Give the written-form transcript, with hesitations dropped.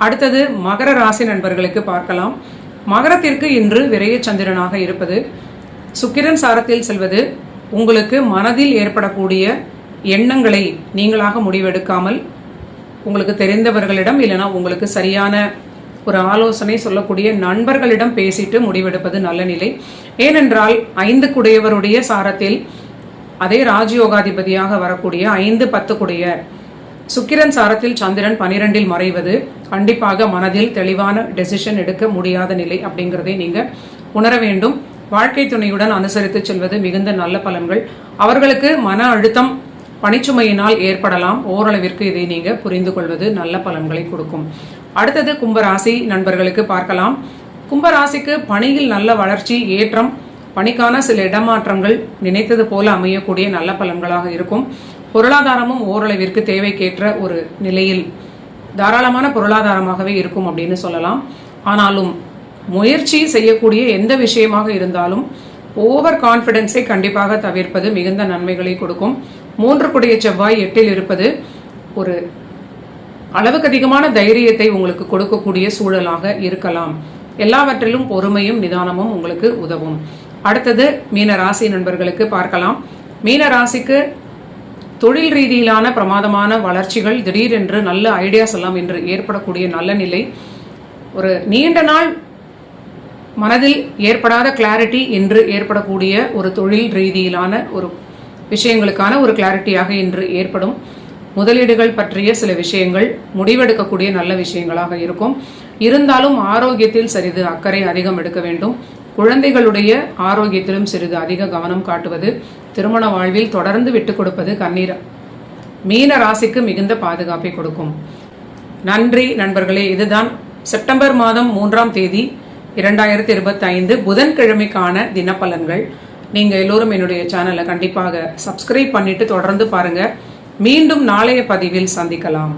அடுத்தது மகர ராசி நண்பர்களுக்கு பார்க்கலாம். மகரத்திற்கு இன்று விரைய சந்திரனாக இருப்பது, சுக்கிரன் சாரத்தில் செல்வது உங்களுக்கு மனதில் ஏற்படக்கூடிய எண்ணங்களை நீங்களாக முடிவெடுக்காமல் உங்களுக்கு தெரிந்தவர்களிடம் இல்லைனா உங்களுக்கு சரியான ஒரு ஆலோசனை சொல்லக்கூடிய நண்பர்களிடம் பேசிட்டு முடிவெடுப்பது நல்ல நிலை. ஏனென்றால் 5 குடையவருடைய சாரத்தில் அதே ராஜயோகாதிபதியாக வரக்கூடிய 5-10 குடைய சுக்கிரன் சாரத்தில் சந்திரன் 12இல் மறைவது கண்டிப்பாக மனதில் தெளிவான டெசிஷன் எடுக்க முடியாத நிலை அப்படிங்கிறதை நீங்க உணர வேண்டும். வாழ்க்கை துணையுடன் அனுசரித்து செல்வது மிகுந்த நல்ல பலன்கள். அவர்களுக்கு மன அழுத்தம் பணிச்சுமையினால் ஏற்படலாம். ஓரளவிற்கு இதை நீங்க புரிந்து கொள்வது நல்ல பலன்களை கொடுக்கும். அடுத்தது கும்பராசி நண்பர்களுக்கு பார்க்கலாம். கும்பராசிக்கு பணியில் நல்ல வளர்ச்சி, ஏற்றம், பணிக்கான சில இடமாற்றங்கள் நினைத்தது போல அமையக்கூடிய நல்ல பலன்களாக இருக்கும். பொருளாதாரமும் ஓரளவிற்கு தேவைக்கேற்ற ஒரு நிலையில் தாராளமான பொருளாதாரமாகவே இருக்கும் அப்படின்னு சொல்லலாம். ஆனாலும் முயற்சி செய்யக்கூடிய எந்த விஷயமாக இருந்தாலும் ஓவர் கான்ஃபிடென்ஸை கண்டிப்பாக தவிர்ப்பது மிகுந்த நன்மைகளை கொடுக்கும். 3 குடைய செவ்வாய் 8இல் இருப்பது ஒரு அளவுக்கு அதிகமான தைரியத்தை உங்களுக்கு கொடுக்கக்கூடிய சூழலாக இருக்கலாம். எல்லாவற்றிலும் பொறுமையும் நிதானமும் உங்களுக்கு உதவும். அடுத்தது மீன ராசி நண்பர்களுக்கு பார்க்கலாம். மீன ராசிக்கு தொழில் ரீதியிலான பிரமாதமான வளர்ச்சிகள், திடீரென்று நல்ல ஐடியாஸ் எல்லாம் இன்று ஏற்படக்கூடிய நல்ல நிலை. ஒரு நீண்ட நாள் மனதில் ஏற்படாத கிளாரிட்டி இன்று ஏற்படக்கூடிய ஒரு தொழில் ரீதியிலான ஒரு விஷயங்களுக்கான ஒரு கிளாரிட்டியாக இன்று ஏற்படும். முதலீடுகள் பற்றிய சில விஷயங்கள் முடிவெடுக்கக்கூடிய நல்ல விஷயங்களாக இருக்கும். இருந்தாலும் ஆரோக்கியத்தில் சிறிது அக்கறை அதிகம் எடுக்க வேண்டும். குழந்தைகளுடைய ஆரோக்கியத்திலும் சிறிது அதிக கவனம் காட்டுவது, திருமண வாழ்வில் தொடர்ந்து விட்டுக் கொடுப்பது மீன ராசிக்கு மிகுந்த பாதுகாப்பை கொடுக்கும். நன்றி நண்பர்களே. இதுதான் செப்டம்பர் மாதம் 3ஆம் தேதி 2025 புதன்கிழமைக்கான தினப்பலன்கள். நீங்க எல்லோரும் என்னுடைய சேனலை கண்டிப்பாக சப்ஸ்கிரைப் பண்ணிட்டு தொடர்ந்து பாருங்க. மீண்டும் நாளைய பதிவில் சந்திக்கலாம்.